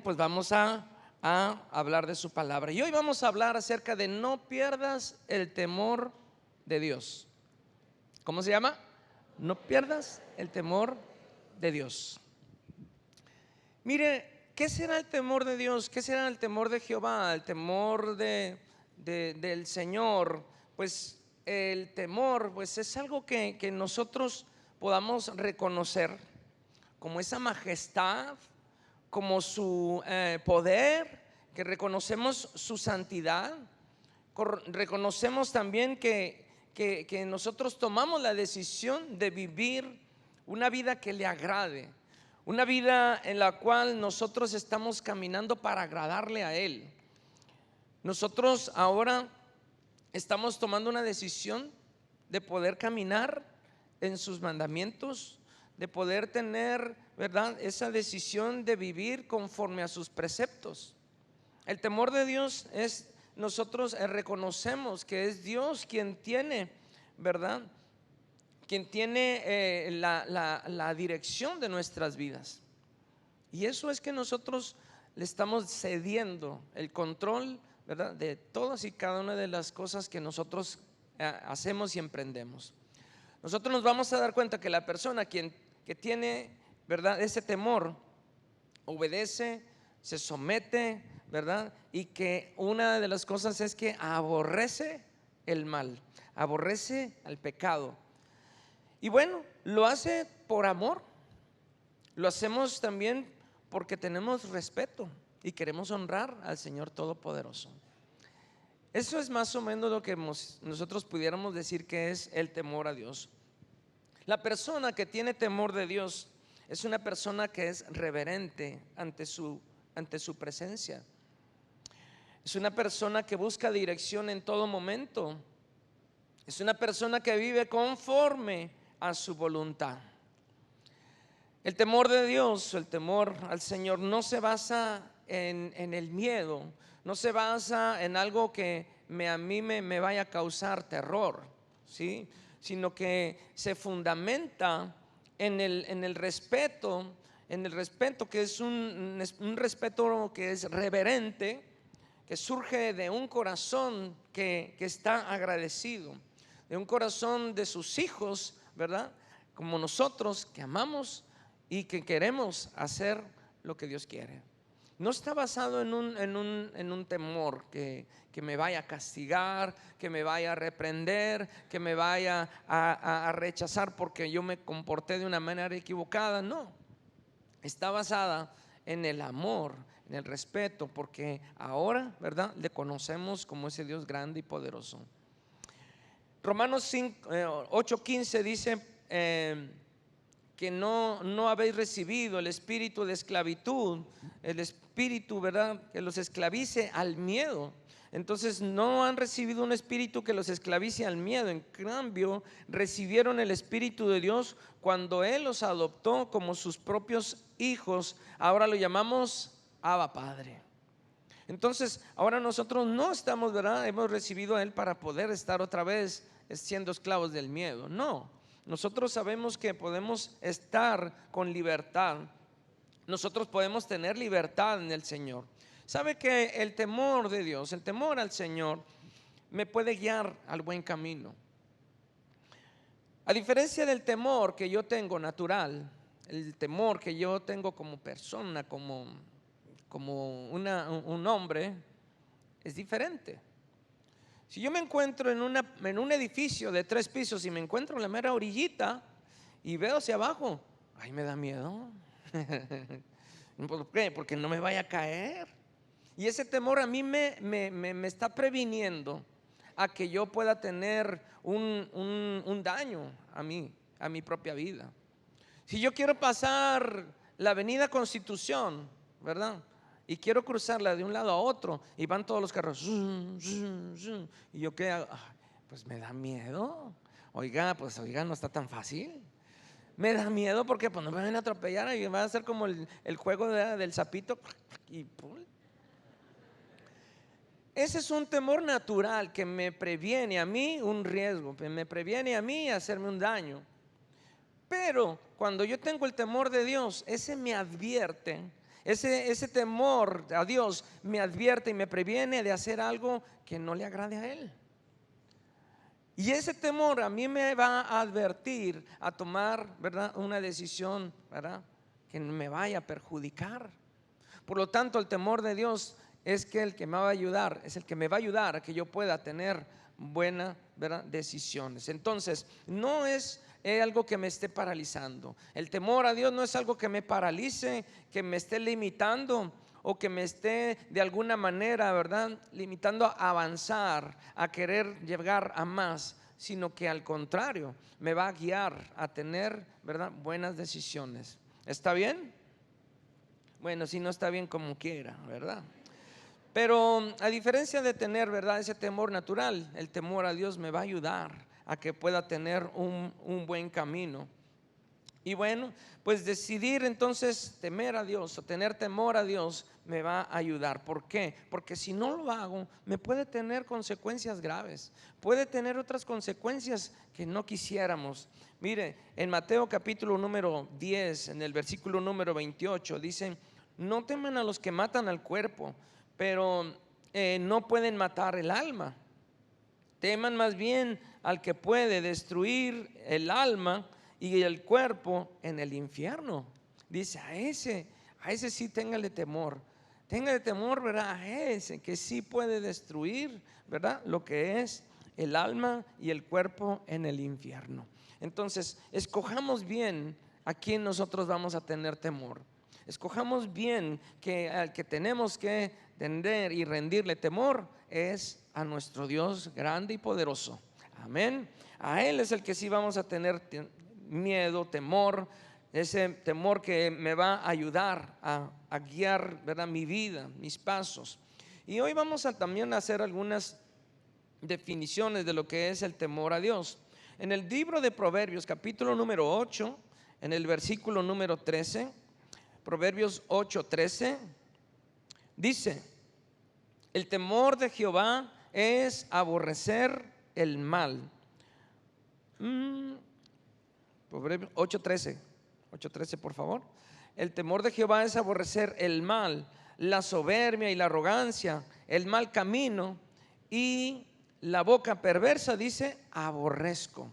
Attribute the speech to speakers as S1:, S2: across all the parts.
S1: Bien, pues vamos a hablar de su palabra. Y hoy vamos a hablar acerca de no pierdas el temor de Dios. ¿Cómo se llama? No pierdas el temor de Dios. Mire, ¿qué será el temor de Dios? ¿Qué será el temor de Jehová? El temor del Señor. Pues el temor pues es algo que nosotros podamos reconocer como esa majestad, como su poder, que reconocemos su santidad, reconocemos también que nosotros tomamos la decisión de vivir una vida que le agrade, una vida en la cual nosotros estamos caminando para agradarle a Él. Nosotros ahora estamos tomando una decisión de poder caminar en sus mandamientos, de poder tener, ¿verdad?, esa decisión de vivir conforme a sus preceptos. El temor de Dios es, nosotros reconocemos que es Dios quien tiene, ¿verdad?, quien tiene la dirección de nuestras vidas. Y eso es que nosotros le estamos cediendo el control, ¿verdad?, de todas y cada una de las cosas que nosotros hacemos y emprendemos. Nosotros nos vamos a dar cuenta que la persona que tiene, ¿verdad?, ese temor, obedece, se somete, ¿verdad? Y que una de las cosas es que aborrece el mal, aborrece al pecado. Y bueno, lo hace por amor. Lo hacemos también porque tenemos respeto y queremos honrar al Señor Todopoderoso. Eso es más o menos lo que nosotros pudiéramos decir que es el temor a Dios. La persona que tiene temor de Dios es una persona que es reverente ante su presencia. Es una persona que busca dirección en todo momento. Es una persona que vive conforme a su voluntad. El temor de Dios, el temor al Señor, no se basa en el miedo, no se basa en algo que a mí me vaya a causar terror, ¿sí?, sino que se fundamenta en el respeto, que es un respeto que es reverente, que surge de un corazón que está agradecido, de un corazón de sus hijos, ¿verdad?, como nosotros, que amamos y que queremos hacer lo que Dios quiere. No está basado en un temor que me vaya a castigar, que me vaya a reprender, que me vaya a rechazar porque yo me comporté de una manera equivocada. No, está basada en el amor, en el respeto, porque ahora, ¿verdad?, le conocemos como ese Dios grande y poderoso. Romanos 8:15 dice que no habéis recibido el espíritu de esclavitud, el espíritu, ¿verdad?, que los esclavice al miedo. Entonces no han recibido un espíritu que los esclavice al miedo. En cambio, recibieron el Espíritu de Dios cuando Él los adoptó como sus propios hijos. Ahora lo llamamos Abba Padre. Entonces ahora nosotros no estamos, ¿verdad?, hemos recibido a Él para poder estar otra vez siendo esclavos del miedo. No, nosotros sabemos que podemos estar con libertad. Nosotros podemos tener libertad en el Señor. ¿Sabe que el temor de Dios, el temor al Señor, me puede guiar al buen camino? A diferencia del temor que yo tengo natural, el temor que yo tengo como persona, como un hombre, es diferente. Si yo me encuentro en un edificio de 3 pisos y me encuentro en la mera orillita y veo hacia abajo, ay, me da miedo. ¿Por qué? Porque no me vaya a caer. Y ese temor a mí me está previniendo a que yo pueda tener un daño a mi propia vida. Si yo quiero pasar la avenida Constitución, ¿verdad?, y quiero cruzarla de un lado a otro y van todos los carros, y yo qué hago, pues me da miedo. Oiga, no está tan fácil. Me da miedo porque pues no me van a atropellar y va a ser como el juego del sapito y ¡pum! Ese es un temor natural que me previene a mí un riesgo, me previene a mí hacerme un daño. Pero cuando yo tengo el temor de Dios, ese me advierte Ese temor a Dios me advierte y me previene de hacer algo que no le agrade a Él. Y ese temor a mí me va a advertir a tomar, ¿verdad?, una decisión, ¿verdad?, que me vaya a perjudicar. Por lo tanto, el temor de Dios es que el que me va a ayudar, es el que me va a ayudar a que yo pueda tener buenas, ¿verdad?, decisiones. Entonces, no es algo que me esté paralizando. El temor a Dios no es algo que me paralice, que me esté limitando o que me esté de alguna manera, ¿verdad?, limitando a avanzar, a querer llegar a más, sino que al contrario, me va a guiar a tener, ¿verdad?, buenas decisiones. ¿Está bien? Bueno, si no está bien, como quiera, ¿verdad? Pero a diferencia de tener, ¿verdad?, ese temor natural, el temor a Dios me va a ayudar a que pueda tener un buen camino. Y bueno, pues decidir entonces temer a Dios o tener temor a Dios me va a ayudar. ¿Por qué? Porque si no lo hago, me puede tener consecuencias graves, puede tener otras consecuencias que no quisiéramos. Mire, en Mateo capítulo número 10, en el versículo número 28, dicen: no teman a los que matan al cuerpo, pero no pueden matar el alma. Teman más bien al que puede destruir el alma y el cuerpo en el infierno. Dice: a ese sí téngale temor, ¿verdad?, a ese que sí puede destruir, ¿verdad?, lo que es el alma y el cuerpo en el infierno. Entonces, escojamos bien a quién nosotros vamos a tener temor. Escojamos bien que al que tenemos que tender y rendirle temor es a nuestro Dios grande y poderoso. Amén. A Él es el que sí vamos a tener miedo, temor, ese temor que me va a ayudar a guiar, ¿verdad?, mi vida, mis pasos. Y hoy vamos a también hacer algunas definiciones de lo que es el temor a Dios. En el libro de Proverbios, capítulo número 8, en el versículo número 13, Proverbios 8:13, dice: el temor de Jehová es aborrecer el mal. Proverbios 8:13, por favor. El temor de Jehová es aborrecer el mal, la soberbia y la arrogancia, el mal camino y la boca perversa, dice, aborrezco.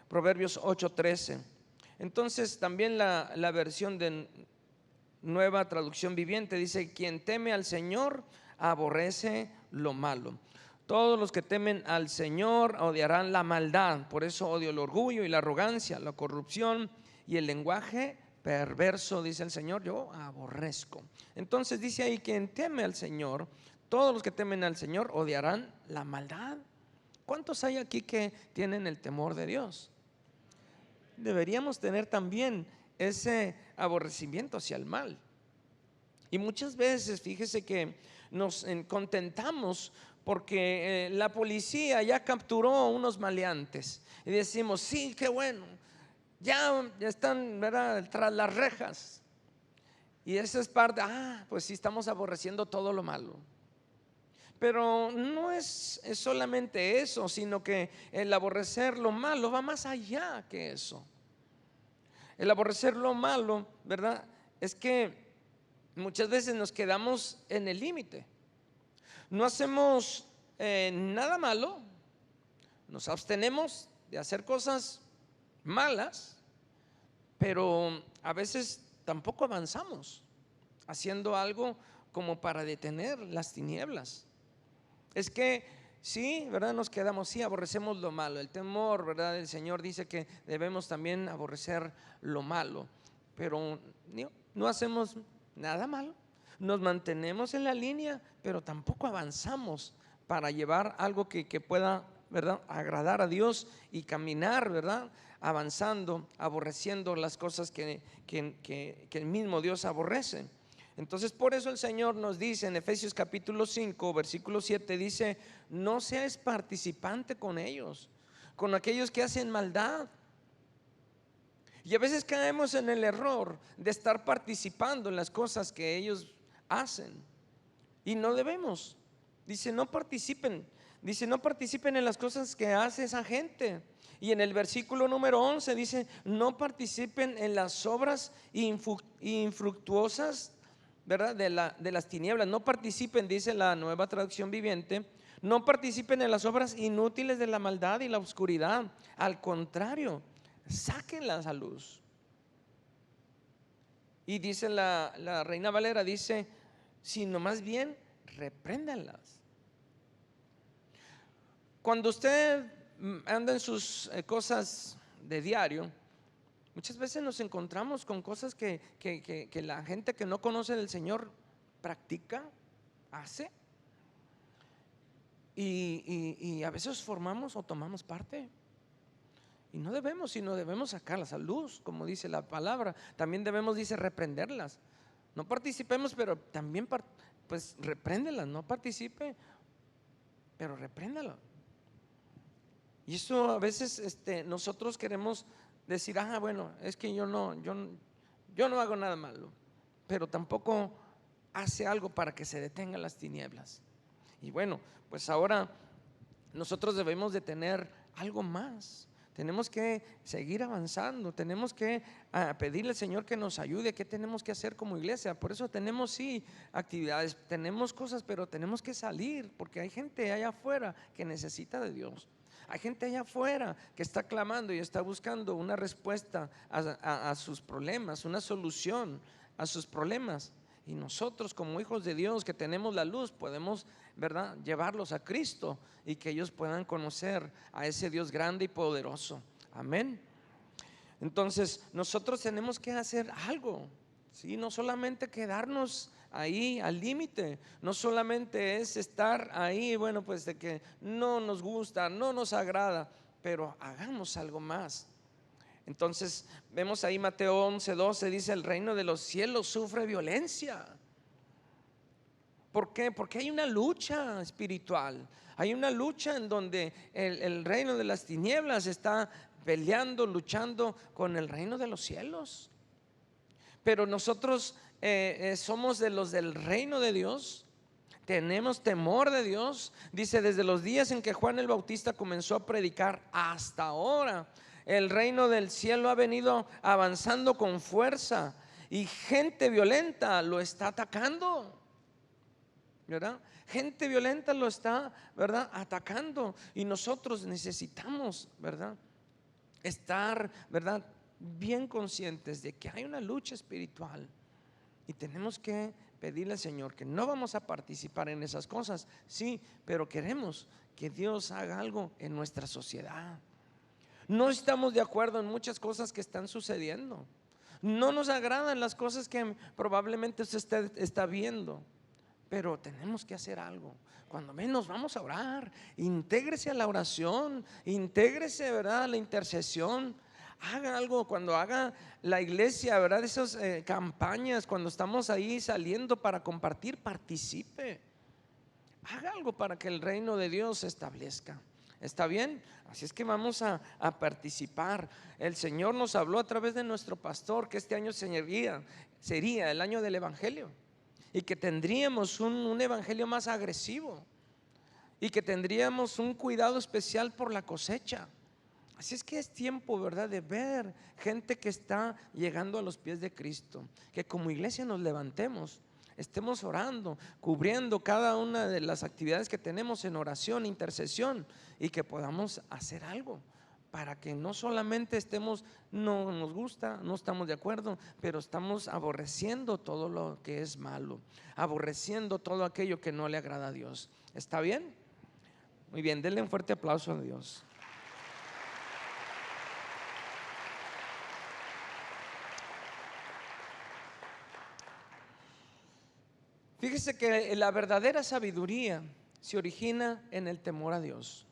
S1: Proverbios 8:13. Entonces también la versión de Nueva Traducción Viviente dice: quien teme al Señor aborrece lo malo. Todos los que temen al Señor odiarán la maldad. Por eso odio el orgullo y la arrogancia, la corrupción y el lenguaje perverso, dice el Señor, yo aborrezco. Entonces dice ahí: quien teme al Señor, todos los que temen al Señor odiarán la maldad. ¿Cuántos hay aquí que tienen el temor de Dios? Deberíamos tener también ese aborrecimiento hacia el mal. Y muchas veces, fíjese que nos contentamos porque la policía ya capturó unos maleantes y decimos: sí, qué bueno, ya están, ¿verdad?, tras las rejas. Y esa es parte, pues sí, estamos aborreciendo todo lo malo. Pero no es solamente eso, sino que el aborrecer lo malo va más allá que eso. El aborrecer lo malo, ¿verdad?, es que muchas veces nos quedamos en el límite. No hacemos nada malo, nos abstenemos de hacer cosas malas, pero a veces tampoco avanzamos haciendo algo como para detener las tinieblas. Es que sí, ¿verdad?, nos quedamos, sí, aborrecemos lo malo. El temor, ¿verdad?, el Señor dice que debemos también aborrecer lo malo, pero no hacemos nada malo. Nos mantenemos en la línea, pero tampoco avanzamos para llevar algo que pueda, ¿verdad?, agradar a Dios y caminar, ¿verdad?, avanzando, aborreciendo las cosas que el mismo Dios aborrece. Entonces, por eso el Señor nos dice en Efesios capítulo 5, versículo 7, dice: no seas participante con ellos, con aquellos que hacen maldad. Y a veces caemos en el error de estar participando en las cosas que ellos hacen y no debemos. Dice: no participen. Dice: no participen en las cosas que hace esa gente. Y en el versículo número 11 dice: no participen en las obras infructuosas ¿verdad? De las tinieblas. No participen, dice la Nueva Traducción Viviente, no participen en las obras inútiles de la maldad y la oscuridad. Al contrario, sáquenlas a luz. Y dice la Reina Valera, dice, sino más bien repréndanlas. Cuando usted anda en sus cosas de diario, muchas veces nos encontramos con cosas que la gente que no conoce del Señor practica, hace, y a veces formamos o tomamos parte. Y no debemos, sino debemos sacarlas a luz, como dice la palabra. También debemos, dice, reprenderlas. No participemos, pero también pues repréndelas. No participe, pero repréndala. Y eso a veces nosotros queremos decir, bueno, es que yo no hago nada malo, pero tampoco hace algo para que se detengan las tinieblas. Y bueno, pues ahora nosotros debemos de tener algo más. Tenemos que seguir avanzando, tenemos que pedirle al Señor que nos ayude. ¿Qué tenemos que hacer como iglesia? Por eso tenemos actividades, tenemos cosas, pero tenemos que salir, porque hay gente allá afuera que necesita de Dios. Hay gente allá afuera que está clamando y está buscando una respuesta a sus problemas, una solución a sus problemas. Y nosotros como hijos de Dios que tenemos la luz podemos, ¿verdad?, llevarlos a Cristo y que ellos puedan conocer a ese Dios grande y poderoso. Amén. Entonces nosotros tenemos que hacer algo, ¿sí? No solamente quedarnos ahí al límite, no solamente es estar ahí, bueno, pues de que no nos gusta, no nos agrada, pero hagamos algo más. Entonces vemos ahí Mateo 11:12, dice, el reino de los cielos sufre violencia. ¿Por qué? Porque hay una lucha espiritual, hay una lucha en donde el reino de las tinieblas está peleando, luchando con el reino de los cielos. Pero nosotros somos de los del reino de Dios. Tenemos temor de Dios. Dice, desde los días en que Juan el Bautista comenzó a predicar hasta ahora, el reino del cielo ha venido avanzando con fuerza y gente violenta lo está atacando, ¿verdad? Gente violenta lo está, ¿verdad?, atacando. Y nosotros necesitamos, ¿verdad?, estar, ¿verdad?, bien conscientes de que hay una lucha espiritual. Y tenemos que pedirle al Señor que no vamos a participar en esas cosas, sí, pero queremos que Dios haga algo en nuestra sociedad. No estamos de acuerdo en muchas cosas que están sucediendo. No nos agradan las cosas que probablemente usted está viendo, pero tenemos que hacer algo. Cuando menos vamos a orar, intégrese a la oración, intégrese, ¿verdad?, a la intercesión. Haga algo cuando haga la iglesia, ¿verdad?, esas campañas, cuando estamos ahí saliendo para compartir, participe. Haga algo para que el reino de Dios se establezca. ¿Está bien? Así es que vamos a participar. El Señor nos habló a través de nuestro pastor que este año sería el año del evangelio, y que tendríamos un evangelio más agresivo, y que tendríamos un cuidado especial por la cosecha. Así es que es tiempo, ¿verdad?, de ver gente que está llegando a los pies de Cristo, que como iglesia nos levantemos, estemos orando, cubriendo cada una de las actividades que tenemos en oración, intercesión, y que podamos hacer algo para que no solamente estemos, no nos gusta, no estamos de acuerdo, pero estamos aborreciendo todo lo que es malo, aborreciendo todo aquello que no le agrada a Dios. ¿Está bien? Muy bien, denle un fuerte aplauso a Dios. Fíjese que la verdadera sabiduría se origina en el temor a Dios.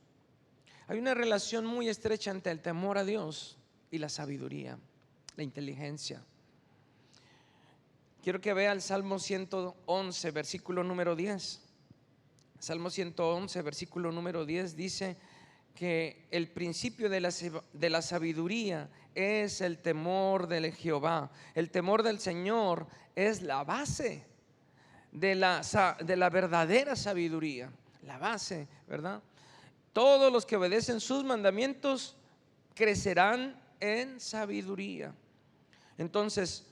S1: Hay una relación muy estrecha entre el temor a Dios y la sabiduría, la inteligencia. Quiero que vea el Salmo 111, versículo número 10. Salmo 111, versículo número 10 dice que el principio de la sabiduría es el temor de Jehová. El temor del Señor es la base de la verdadera sabiduría, la base, ¿verdad? Todos los que obedecen sus mandamientos crecerán en sabiduría. Entonces,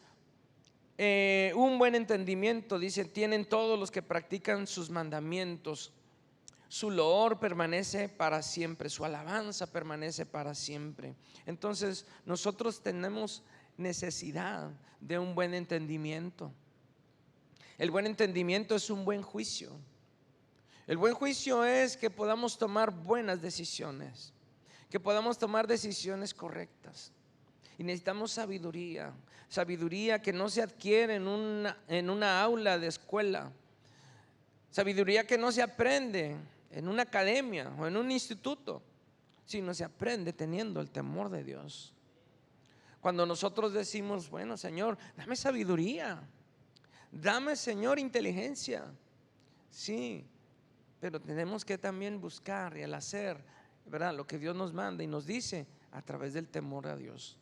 S1: Un buen entendimiento, dice, tienen todos los que practican sus mandamientos. Su loor permanece para siempre, su alabanza permanece para siempre. Entonces nosotros tenemos necesidad de un buen entendimiento. El buen entendimiento es un buen juicio. El buen juicio es que podamos tomar buenas decisiones, que podamos tomar decisiones correctas. Y necesitamos sabiduría, sabiduría que no se adquiere en una aula de escuela, sabiduría que no se aprende en una academia o en un instituto, sino se aprende teniendo el temor de Dios. Cuando nosotros decimos, bueno, Señor, dame sabiduría, dame, Señor, inteligencia, sí, pero tenemos que también buscar y al hacer, ¿verdad?, lo que Dios nos manda y nos dice a través del temor a Dios.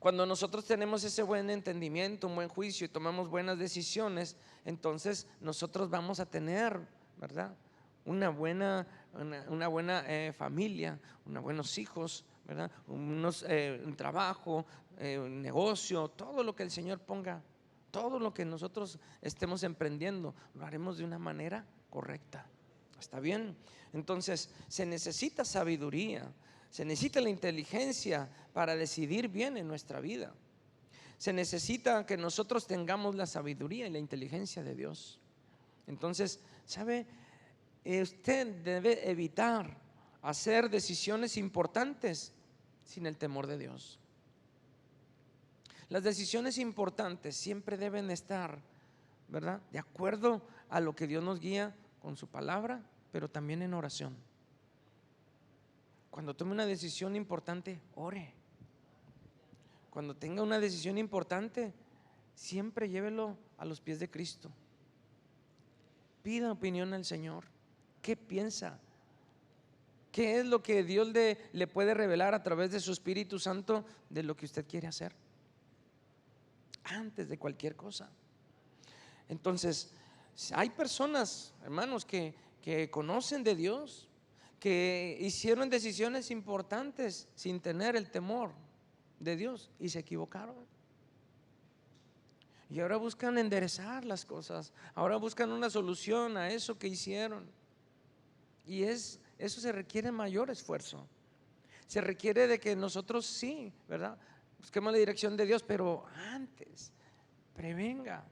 S1: Cuando nosotros tenemos ese buen entendimiento, un buen juicio y tomamos buenas decisiones, entonces nosotros vamos a tener, ¿verdad?, una buena familia, unos buenos hijos, ¿verdad?, un trabajo, un negocio, todo lo que el Señor ponga, todo lo que nosotros estemos emprendiendo, lo haremos de una manera correcta. ¿Está bien? Entonces se necesita sabiduría, se necesita la inteligencia para decidir bien en nuestra vida. Se necesita que nosotros tengamos la sabiduría y la inteligencia de Dios. Entonces, ¿sabe? Usted debe evitar hacer decisiones importantes sin el temor de Dios. Las decisiones importantes siempre deben estar, ¿verdad?, de acuerdo a lo que Dios nos guía con su palabra, pero también en oración. Cuando tome una decisión importante, ore. Cuando tenga una decisión importante, siempre llévelo a los pies de Cristo. Pida opinión al Señor. ¿Qué piensa? ¿Qué es lo que Dios le puede revelar a través de su Espíritu Santo de lo que usted quiere hacer? Antes de cualquier cosa. Entonces, hay personas, hermanos, que conocen de Dios, que hicieron decisiones importantes sin tener el temor de Dios y se equivocaron. Y ahora buscan enderezar las cosas, ahora buscan una solución a eso que hicieron. Y eso se requiere mayor esfuerzo. Se requiere de que nosotros sí, ¿verdad?, busquemos la dirección de Dios, pero antes prevenga,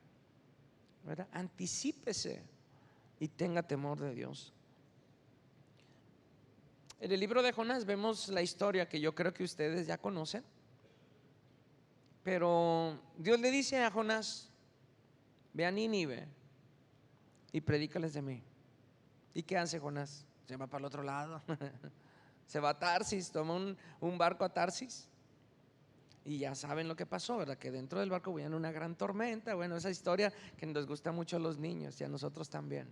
S1: ¿verdad?, anticípese y tenga temor de Dios. En el libro de Jonás vemos la historia que yo creo que ustedes ya conocen, pero Dios le dice a Jonás: ve a Nínive y predícales de mí. ¿Y qué hace Jonás? Se va para el otro lado. Se va a Tarsis, toma un barco a Tarsis. Y ya saben lo que pasó, ¿verdad? Que dentro del barco viene una gran tormenta. Bueno, esa historia que nos gusta mucho a los niños y a nosotros también.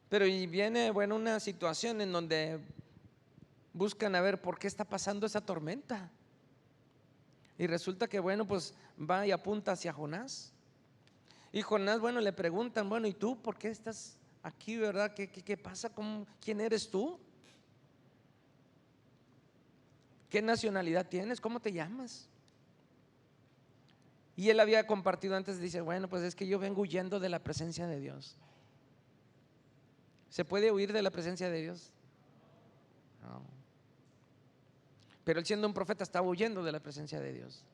S1: Pero y viene, bueno, una situación en donde buscan a ver por qué está pasando esa tormenta. Y resulta que, bueno, pues va y apunta hacia Jonás. Y Jonás, bueno, le preguntan: bueno, ¿y tú por qué estás aquí, verdad? ¿Qué pasa? ¿Quién eres tú? ¿Qué nacionalidad tienes? ¿Cómo te llamas? Y él había compartido antes, dice: bueno, pues es que yo vengo huyendo de la presencia de Dios. ¿Se puede huir de la presencia de Dios? No. Pero él, siendo un profeta, estaba huyendo de la presencia de Dios.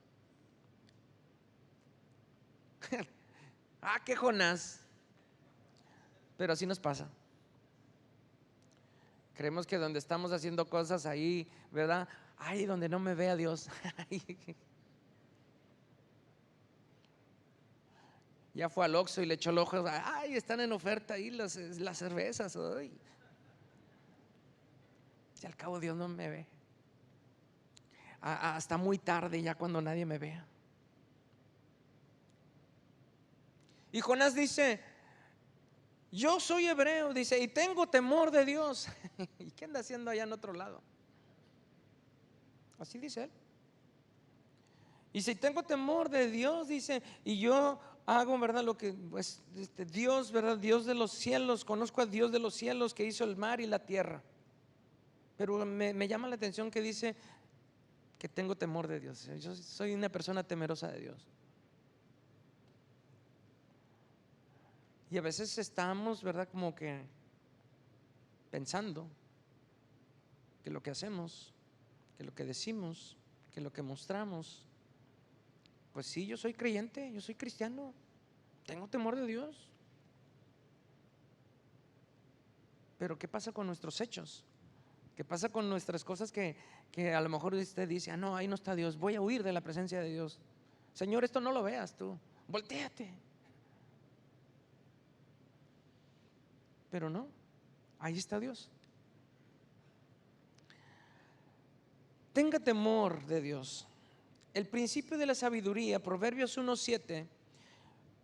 S1: Que Jonás. Pero así nos pasa. Creemos que donde estamos haciendo cosas ahí, ¿verdad? Ay, donde no me vea Dios. Ya fue al Oxxo y le echó el ojo. Ay, están en oferta ahí las cervezas. Ay. Si al cabo Dios no me ve. Hasta muy tarde, ya cuando nadie me vea. Y Jonás dice: yo soy hebreo, dice, y tengo temor de Dios. ¿Y qué anda haciendo allá en otro lado? Así dice él. Y si tengo temor de Dios, dice, y yo hago, ¿verdad?, lo que pues Dios, ¿verdad?, Dios de los cielos, conozco al Dios de los cielos que hizo el mar y la tierra. Pero me llama la atención que dice que tengo temor de Dios. Yo soy una persona temerosa de Dios. Y a veces estamos, ¿verdad? Como que pensando que lo que hacemos, que lo que decimos, que lo que mostramos, pues sí, yo soy creyente, yo soy cristiano, tengo temor de Dios. Pero ¿qué pasa con nuestros hechos? ¿Qué pasa con nuestras cosas que a lo mejor usted dice, ah, no, ahí no está Dios, voy a huir de la presencia de Dios? Señor, esto no lo veas tú, voltéate. Pero no, ahí está Dios. Tenga temor de Dios. El principio de la sabiduría, Proverbios 1:7.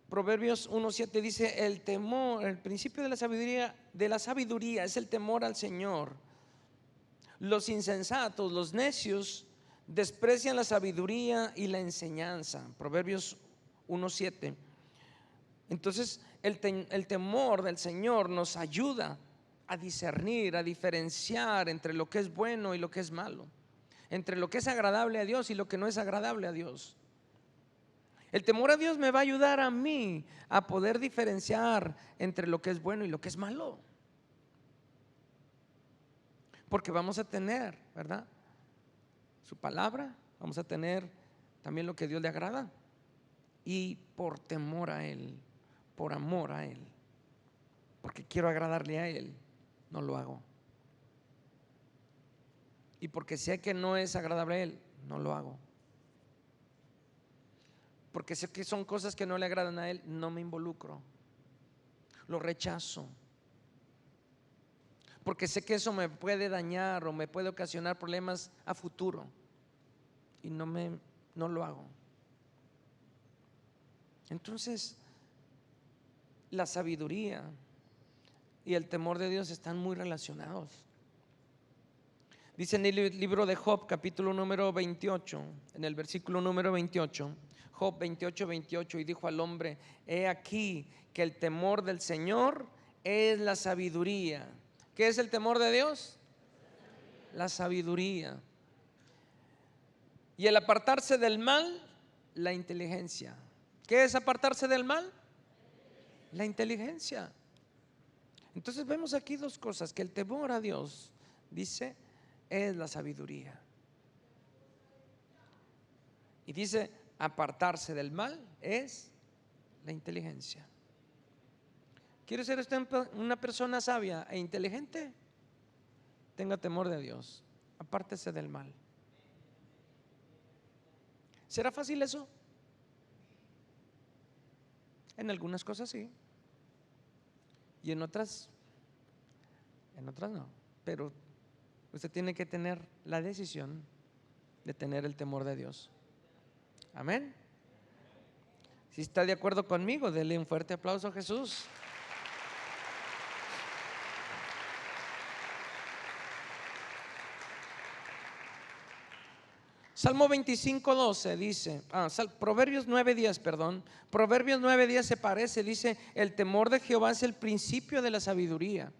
S1: Proverbios 1:7 dice: el temor, el principio de la sabiduría es el temor al Señor. Los insensatos, los necios, desprecian la sabiduría y la enseñanza. Proverbios 1:7. Entonces, el temor del Señor nos ayuda a discernir, a diferenciar entre lo que es bueno y lo que es malo, entre lo que es agradable a Dios y lo que no es agradable a Dios. El temor a Dios me va a ayudar a mí a poder diferenciar entre lo que es bueno y lo que es malo. Porque vamos a tener, ¿verdad?, su palabra, vamos a tener también lo que a Dios le agrada. Y por temor a Él, por amor a Él, porque quiero agradarle a Él, no lo hago. Y porque sé que no es agradable a Él, no lo hago. Porque sé que son cosas que no le agradan a Él, no me involucro, lo rechazo. Porque sé que eso me puede dañar o me puede ocasionar problemas a futuro, y no lo hago. Entonces, la sabiduría y el temor de Dios están muy relacionados. Dice en el libro de Job, capítulo número 28, en el versículo número 28, Job 28:28, y dijo al hombre: he aquí que el temor del Señor es la sabiduría. ¿Qué es el temor de Dios? La sabiduría. Y el apartarse del mal, la inteligencia. ¿Qué es apartarse del mal? La inteligencia. Entonces vemos aquí dos cosas: que el temor a Dios, dice, es la sabiduría. Y dice, apartarse del mal es la inteligencia. ¿Quiere ser usted una persona sabia e inteligente? Tenga temor de Dios, apártese del mal. ¿Será fácil eso? En algunas cosas sí, y en otras no. Pero usted tiene que tener la decisión de tener el temor de Dios. Amén. Si está de acuerdo conmigo, dele un fuerte aplauso a Jesús. Salmo 25:12 dice, Proverbios 9:10, perdón. Proverbios 9:10 se parece, dice: el temor de Jehová es el principio de la sabiduría.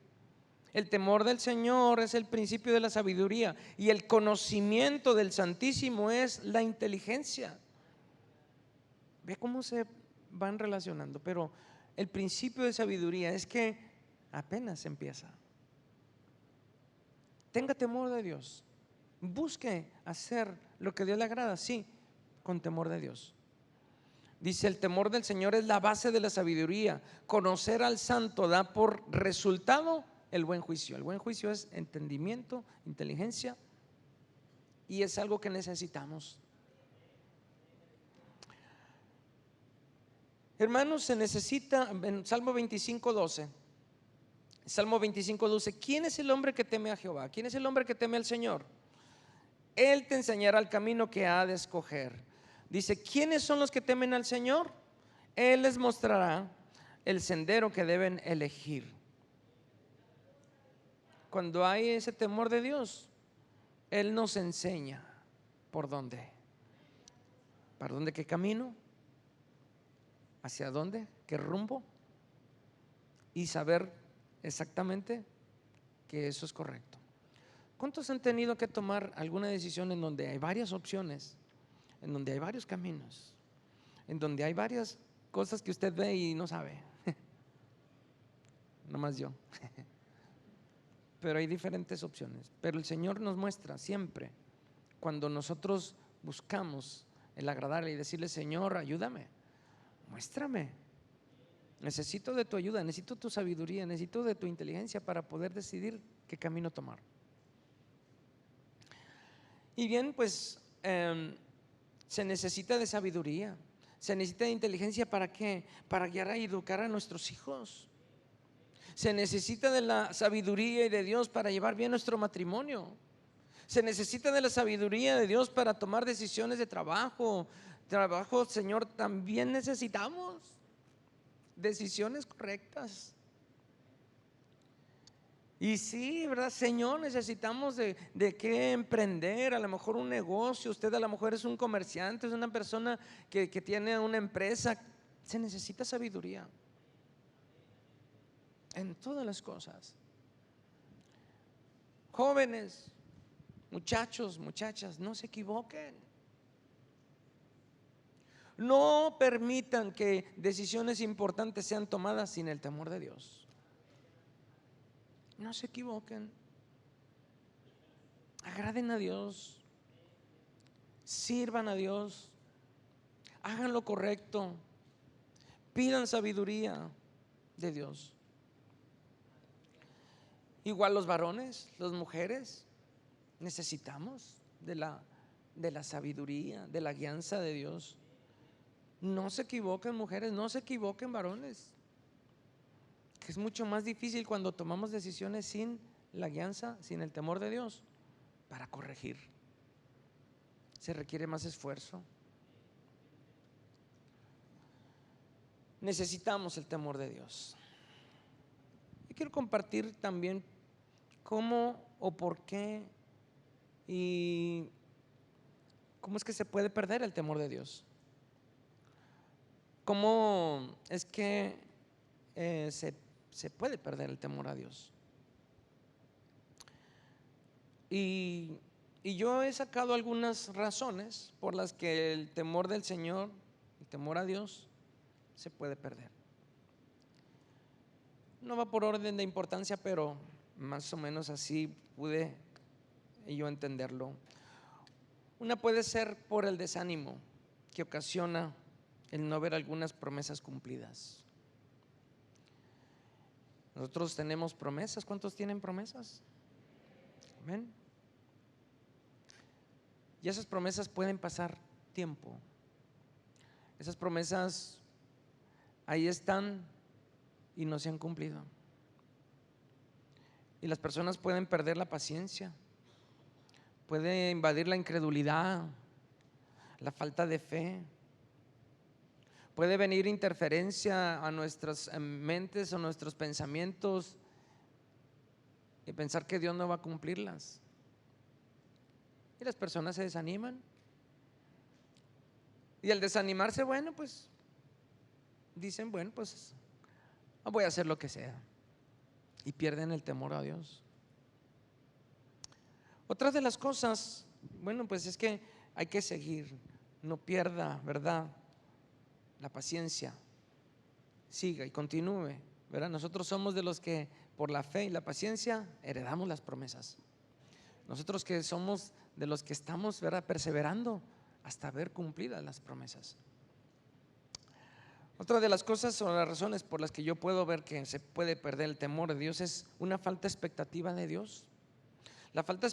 S1: El temor del Señor es el principio de la sabiduría, y el conocimiento del Santísimo es la inteligencia. Ve cómo se van relacionando. Pero el principio de sabiduría es que apenas empieza. Tenga temor de Dios, busque hacer lo que a Dios le agrada, sí, con temor de Dios. Dice: el temor del Señor es la base de la sabiduría. Conocer al santo da por resultado el buen juicio. El buen juicio es entendimiento, inteligencia, y es algo que necesitamos. Hermanos, se necesita. En Salmo 25:12, Salmo 25:12, ¿quién es el hombre que teme a Jehová? ¿Quién es el hombre que teme al Señor? Él te enseñará el camino que ha de escoger. Dice: ¿quiénes son los que temen al Señor? Él les mostrará el sendero que deben elegir. Cuando hay ese temor de Dios, Él nos enseña por dónde, para dónde, qué camino, hacia dónde, qué rumbo, y saber exactamente que eso es correcto. ¿Cuántos han tenido que tomar alguna decisión en donde hay varias opciones, en donde hay varios caminos, en donde hay varias cosas que usted ve y no sabe? Nomás yo. Pero hay diferentes opciones. Pero el Señor nos muestra siempre, cuando nosotros buscamos el agradarle y decirle: Señor, ayúdame, muéstrame, necesito de tu ayuda, necesito tu sabiduría, necesito de tu inteligencia para poder decidir qué camino tomar. Y bien, pues se necesita de sabiduría, se necesita de inteligencia. ¿Para qué? Para guiar y educar a nuestros hijos. Se necesita de la sabiduría y de Dios para llevar bien nuestro matrimonio. Se necesita de la sabiduría de Dios para tomar decisiones de trabajo. Señor, también necesitamos decisiones correctas. Y sí, ¿verdad, Señor? Necesitamos de qué emprender, a lo mejor un negocio. Usted a lo mejor es un comerciante, es una persona que tiene una empresa. Se necesita sabiduría en todas las cosas. Jóvenes, muchachos, muchachas, no se equivoquen. No permitan que decisiones importantes sean tomadas sin el temor de Dios. No se equivoquen. Agraden a Dios, sirvan a Dios, hagan lo correcto, pidan sabiduría de Dios. Igual los varones, las mujeres, necesitamos de la sabiduría, de la guianza de Dios. No se equivoquen, mujeres, no se equivoquen, varones, que es mucho más difícil cuando tomamos decisiones sin la guianza, sin el temor de Dios para corregir. Se requiere más esfuerzo. Necesitamos el temor de Dios. Y quiero compartir también cómo o por qué y cómo es que se puede perder el temor de Dios. ¿Cómo es que se puede perder el temor a Dios? Y yo he sacado algunas razones por las que el temor del Señor, el temor a Dios, se puede perder. No va por orden de importancia, pero más o menos así pude yo entenderlo. Una puede ser por el desánimo que ocasiona el no ver algunas promesas cumplidas. Nosotros tenemos promesas. ¿Cuántos tienen promesas? Amén. Y esas promesas pueden pasar tiempo. Esas promesas ahí están y no se han cumplido. Y las personas pueden perder la paciencia, puede invadir la incredulidad, la falta de fe. Puede venir interferencia a nuestras mentes o nuestros pensamientos y pensar que Dios no va a cumplirlas. Y las personas se desaniman. Y al desanimarse, bueno, pues dicen: bueno, pues voy a hacer lo que sea. Y pierden el temor a Dios. Otra de las cosas, bueno, pues es que hay que seguir. No pierda, ¿verdad?, la paciencia. Siga y continúe, ¿verdad? Nosotros somos de los que por la fe y la paciencia heredamos las promesas. Nosotros que somos de los que estamos, ¿verdad?, perseverando hasta ver cumplidas las promesas. Otra de las cosas o las razones por las que yo puedo ver que se puede perder el temor de Dios es una falta de expectativa de Dios. La falsa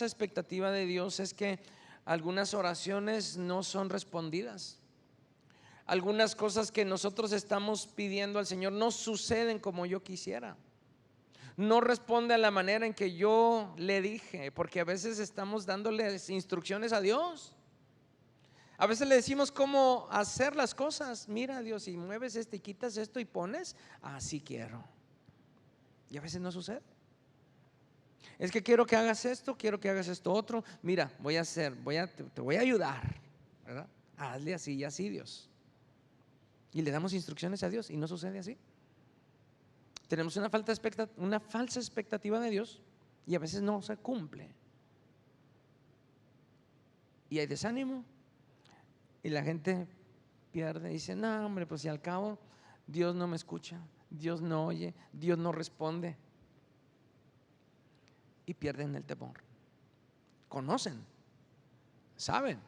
S1: expectativa de Dios es que algunas oraciones no son respondidas. Algunas cosas que nosotros estamos pidiendo al Señor no suceden como yo quisiera. No responde a la manera en que yo le dije, porque a veces estamos dándoles instrucciones a Dios. A veces le decimos cómo hacer las cosas. Mira, Dios, si mueves esto y quitas esto y pones, así quiero. Y a veces no sucede. Es que quiero que hagas esto, quiero que hagas esto otro. Mira, te voy a ayudar, ¿verdad? Hazle así y así, Dios. Y le damos instrucciones a Dios y no sucede así. Tenemos una falsa expectativa de Dios y a veces no se cumple. Y hay desánimo y la gente pierde, dice, no hombre, pues si al cabo Dios no me escucha, Dios no oye, Dios no responde, y pierden el temor. Conocen, saben,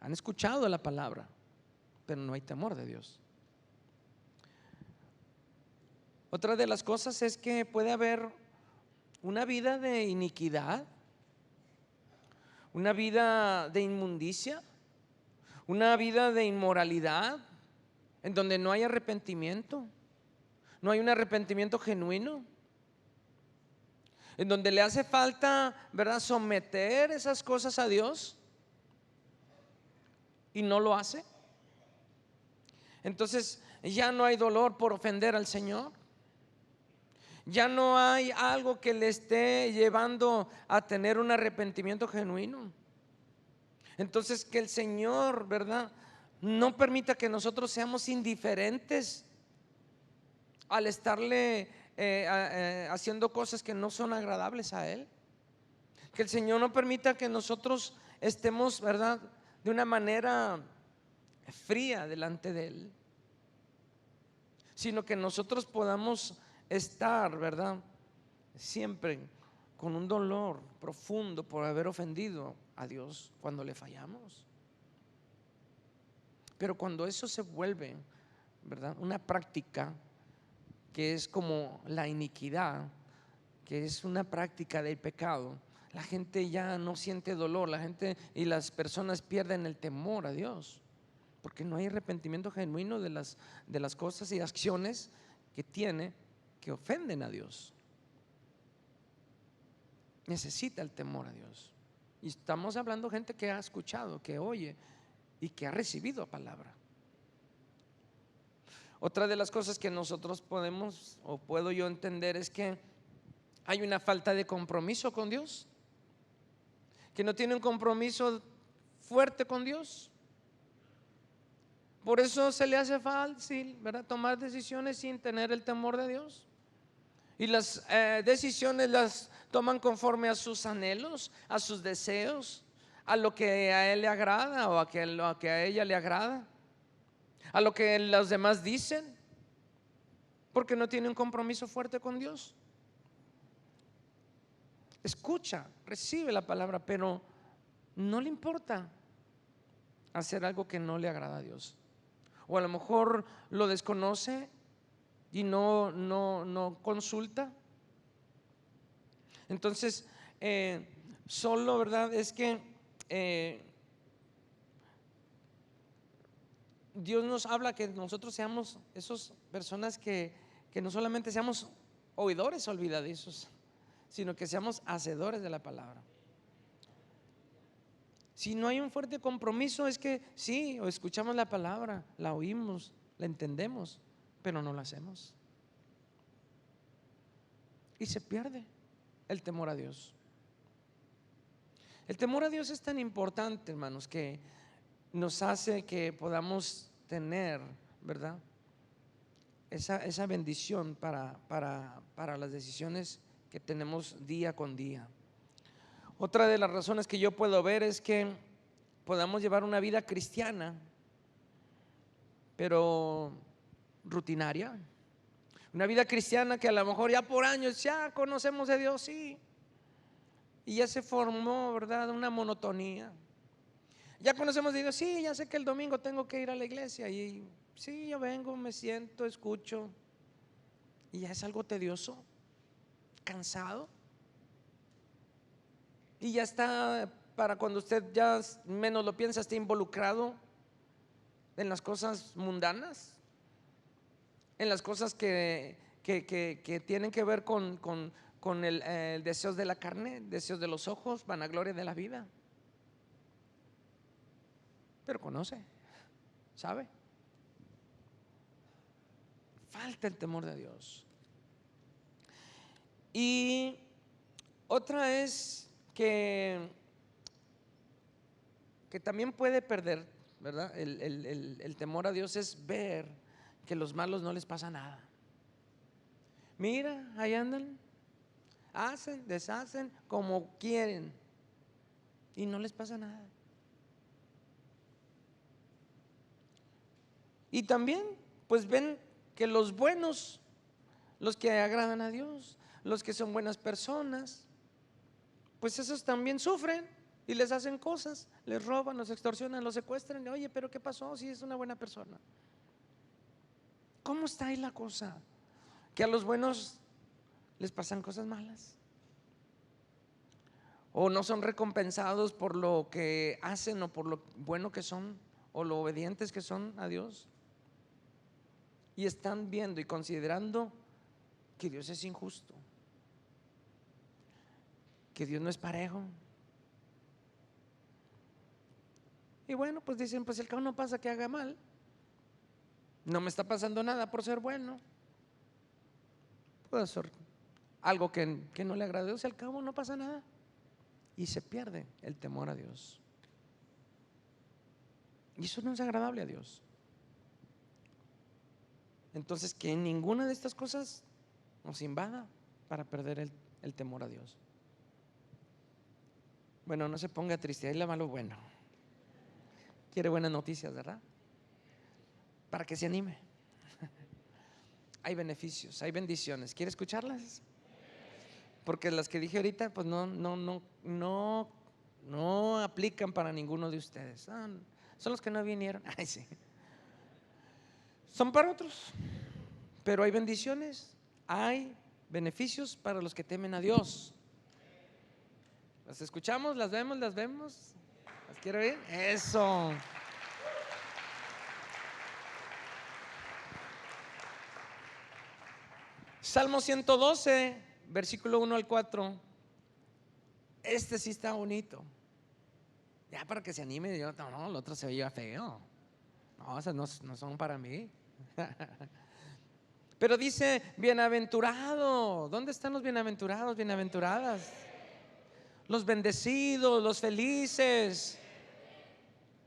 S1: han escuchado la palabra, pero no hay temor de Dios. Otra de las cosas es que puede haber una vida de iniquidad, una vida de inmundicia, una vida de inmoralidad, en donde no hay arrepentimiento, no hay un arrepentimiento genuino, en donde le hace falta, ¿verdad?, someter esas cosas a Dios y no lo hace. Entonces ya no hay dolor por ofender al Señor, ya no hay algo que le esté llevando a tener un arrepentimiento genuino. Entonces que el Señor, ¿verdad?, no permita que nosotros seamos indiferentes al estarle haciendo cosas que no son agradables a Él. Que el Señor no permita que nosotros estemos, ¿verdad?, de una manera fría delante de Él, sino que nosotros podamos estar, ¿verdad?, siempre con un dolor profundo por haber ofendido a Dios cuando le fallamos. Pero cuando eso se vuelve, ¿verdad?, una práctica que es como la iniquidad, que es una práctica del pecado, la gente ya no siente dolor, la gente y las personas pierden el temor a Dios, porque no hay arrepentimiento genuino de las cosas y acciones que tiene que ofenden a Dios. Necesita el temor a Dios. Y estamos hablando de gente que ha escuchado, que oye y que ha recibido palabra. Otra de las cosas que nosotros podemos o puedo yo entender es que hay una falta de compromiso con Dios, que no tiene un compromiso fuerte con Dios. Por eso se le hace fácil, ¿verdad?, tomar decisiones sin tener el temor de Dios. Y las decisiones las toman conforme a sus anhelos, a sus deseos, a lo que a él le agrada o a lo que a ella le agrada, a lo que los demás dicen, porque no tiene un compromiso fuerte con Dios. Escucha, recibe la palabra, pero no le importa hacer algo que no le agrada a Dios. O a lo mejor lo desconoce y no consulta. Entonces solo, ¿verdad?, es que Dios nos habla que nosotros seamos esas personas que no solamente seamos oidores olvidadizos, sino que seamos hacedores de la palabra. Si no hay un fuerte compromiso, es que sí, o escuchamos la palabra, la oímos, la entendemos, pero no la hacemos. Y se pierde el temor a Dios. El temor a Dios es tan importante, hermanos, que nos hace que podamos tener, ¿verdad?, esa bendición para las decisiones que tenemos día con día. Otra de las razones que yo puedo ver es que podamos llevar una vida cristiana, pero rutinaria. Una vida cristiana que a lo mejor ya por años ya conocemos de Dios, sí, y ya se formó, ¿verdad?, una monotonía. Ya conocemos de Dios, sí, ya sé que el domingo tengo que ir a la iglesia y sí, yo vengo, me siento, escucho, y ya es algo tedioso, cansado, y ya está, para cuando usted ya menos lo piensa, está involucrado en las cosas mundanas, en las cosas que tienen que ver con el deseos de la carne, deseos de los ojos, vanagloria de la vida. Pero conoce, sabe. Falta el temor de Dios. Y otra es que también puede perder, ¿verdad?, el temor a Dios es ver que los malos no les pasa nada. Mira, ahí andan hacen, deshacen como quieren y no les pasa nada. Y también pues ven que los buenos, los que agradan a Dios, los que son buenas personas, pues esos también sufren y les hacen cosas, les roban, los extorsionan, los secuestran. Oye, pero ¿qué pasó si es una buena persona? ¿Cómo está ahí la cosa? Que a los buenos les pasan cosas malas, o no son recompensados por lo que hacen o por lo bueno que son o lo obedientes que son a Dios, y están viendo y considerando que Dios es injusto, que Dios no es parejo. Y bueno, pues dicen, pues el cabo no pasa que haga mal, no me está pasando nada por ser bueno, puede ser algo que no le agrade a Dios, al cabo no pasa nada. Y se pierde el temor a Dios, y eso no es agradable a Dios. Entonces, que ninguna de estas cosas nos invada para perder el temor a Dios. Bueno, no se ponga triste, ahí le va lo bueno. Quiere buenas noticias, ¿verdad? Para que se anime. Hay beneficios, hay bendiciones. ¿Quiere escucharlas? Porque las que dije ahorita pues no aplican para ninguno de ustedes. Son los que no vinieron. Ay, sí. Son para otros. Pero hay bendiciones, hay beneficios para los que temen a Dios. ¿Las escuchamos? ¿Las vemos? ¿Las vemos? ¿Las quiero oír? Eso. Salmo 112, versículo 1 al 4. Este sí está bonito. Ya para que se anime. Yo, no, el otro se veía feo. No, esas no son para mí. Pero dice, bienaventurado. ¿Dónde están los bienaventurados, bienaventuradas? Los bendecidos, los felices.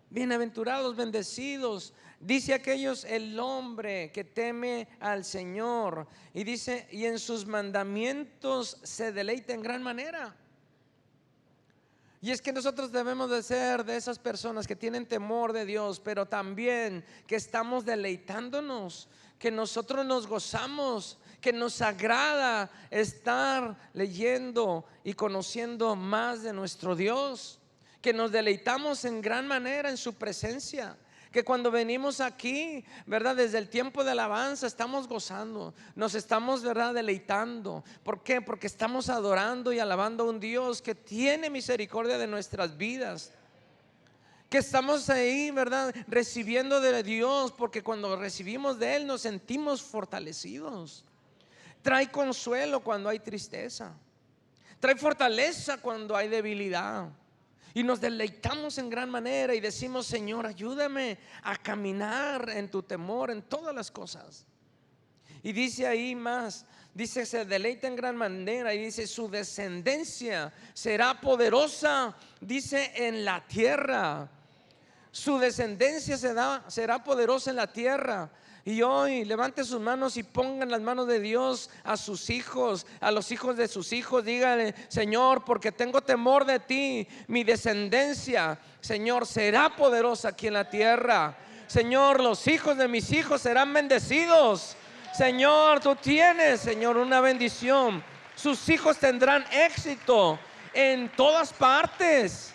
S1: Bienaventurados, bendecidos. Dice aquellos, el hombre que teme al Señor. Y dice, y en sus mandamientos se deleita en gran manera. Y es que nosotros debemos de ser de esas personas que tienen temor de Dios, pero también que estamos deleitándonos, que nosotros nos gozamos, que nos agrada estar leyendo y conociendo más de nuestro Dios, que nos deleitamos en gran manera en su presencia, que cuando venimos aquí, ¿verdad? Desde el tiempo de alabanza estamos gozando, nos estamos, ¿verdad?, deleitando. ¿Por qué? Porque estamos adorando y alabando a un Dios que tiene misericordia de nuestras vidas, que estamos ahí, ¿verdad?, recibiendo de Dios, porque cuando recibimos de Él nos sentimos fortalecidos. Trae consuelo cuando hay tristeza, trae fortaleza cuando hay debilidad. Y nos deleitamos en gran manera y decimos, Señor, ayúdame a caminar en tu temor en todas las cosas. Y dice ahí más, dice, se deleita en gran manera, y dice, su descendencia será poderosa, dice, en la tierra. Su descendencia será poderosa en la tierra. Y hoy levante sus manos y pongan las manos de Dios a sus hijos, a los hijos de sus hijos. Díganle, Señor, porque tengo temor de ti, mi descendencia, Señor, será poderosa aquí en la tierra. Señor, los hijos de mis hijos serán bendecidos. Señor, tú tienes, Señor, una bendición. Sus hijos tendrán éxito en todas partes.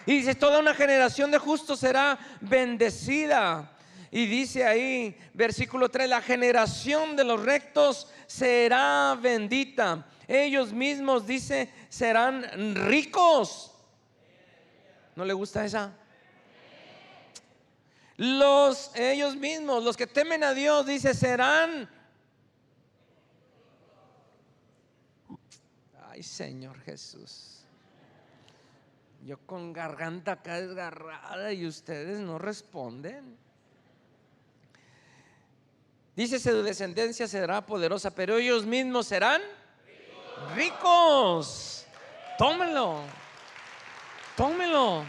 S1: Y dice, toda una generación de justos será bendecida. Y dice ahí, versículo 3, la generación de los rectos será bendita. Ellos mismos, dice, serán ricos. ¿No le gusta esa? Ellos mismos, los que temen a Dios, dice, serán. Ay, Señor Jesús. Yo con garganta acá desgarrada y ustedes no responden. Dice, su descendencia será poderosa, pero ellos mismos serán ricos. Tómelo, tómelo.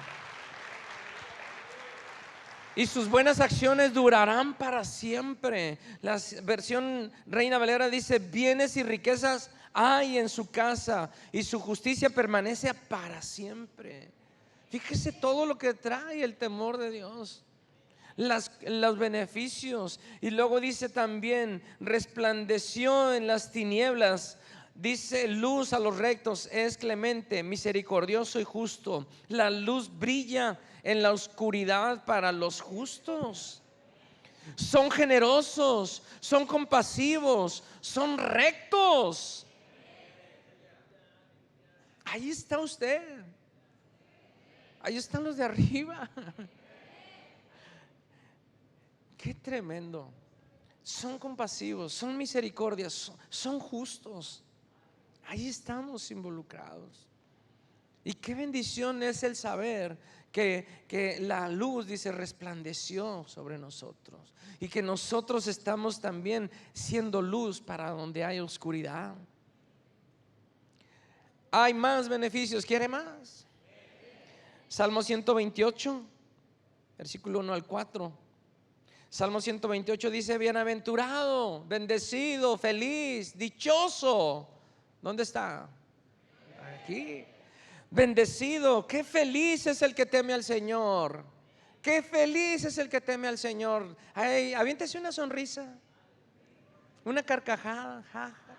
S1: Y sus buenas acciones durarán para siempre. La versión Reina Valera dice, bienes y riquezas hay en su casa y su justicia permanece para siempre. Fíjese todo lo que trae el temor de Dios, los beneficios. Y luego dice también, resplandeció en las tinieblas. Dice, luz a los rectos, es clemente, misericordioso y justo. La luz brilla en la oscuridad para los justos. Son generosos, son compasivos, son rectos. Ahí está usted. Ahí están los de arriba. Qué tremendo. Son compasivos, son misericordias, son justos. Ahí estamos involucrados. Y qué bendición es el saber que la luz, dice, resplandeció sobre nosotros. Y que nosotros estamos también siendo luz para donde hay oscuridad. Hay más beneficios. ¿Quiere más? Salmo 128, versículo 1 al 4. Salmo 128 dice, bienaventurado, bendecido, feliz, dichoso. ¿Dónde está? Aquí. Bendecido, qué feliz es el que teme al Señor. Qué feliz es el que teme al Señor. Ay, aviéntese una sonrisa, una carcajada. Ja, ja.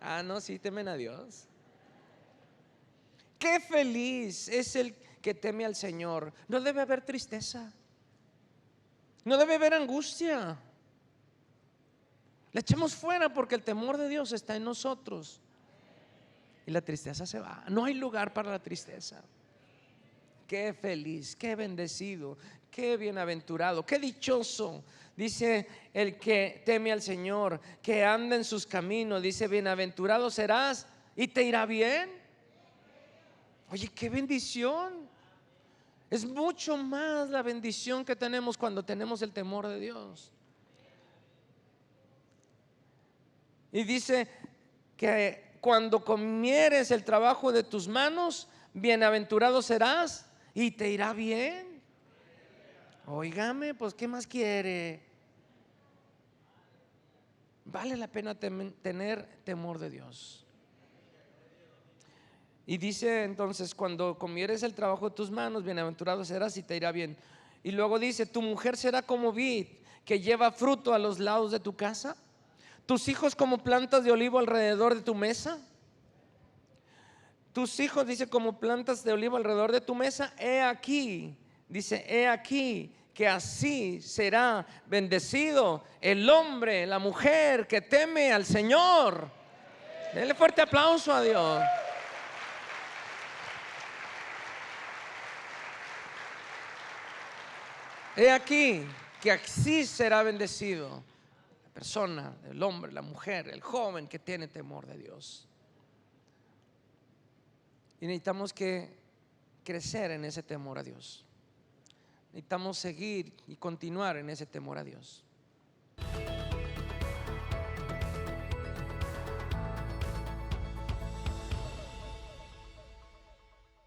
S1: Ah, no, sí, temen a Dios. Qué feliz es el que teme al Señor. No debe haber tristeza, no debe haber angustia. La echamos fuera porque el temor de Dios está en nosotros. Y la tristeza se va. No hay lugar para la tristeza. Qué feliz, qué bendecido, qué bienaventurado, qué dichoso. Dice el que teme al Señor, que anda en sus caminos. Dice, bienaventurado serás y te irá bien. Oye, qué bendición. Es mucho más la bendición que tenemos cuando tenemos el temor de Dios. Y dice que cuando comieres el trabajo de tus manos, bienaventurado serás y te irá bien. Óigame, pues ¿qué más quiere? Vale la pena tener temor de Dios. Y dice entonces, cuando comieres el trabajo de tus manos, bienaventurado serás y te irá bien. Y luego dice, tu mujer será como vid que lleva fruto a los lados de tu casa, tus hijos como plantas de olivo alrededor de tu mesa. Tus hijos, dice, como plantas de olivo alrededor de tu mesa. He aquí, dice, he aquí que así será bendecido el hombre, la mujer que teme al Señor. Denle fuerte aplauso a Dios. He aquí que así será bendecido la persona, el hombre, la mujer, el joven que tiene temor de Dios. Y necesitamos que crecer en ese temor a Dios. Necesitamos seguir y continuar en ese temor a Dios.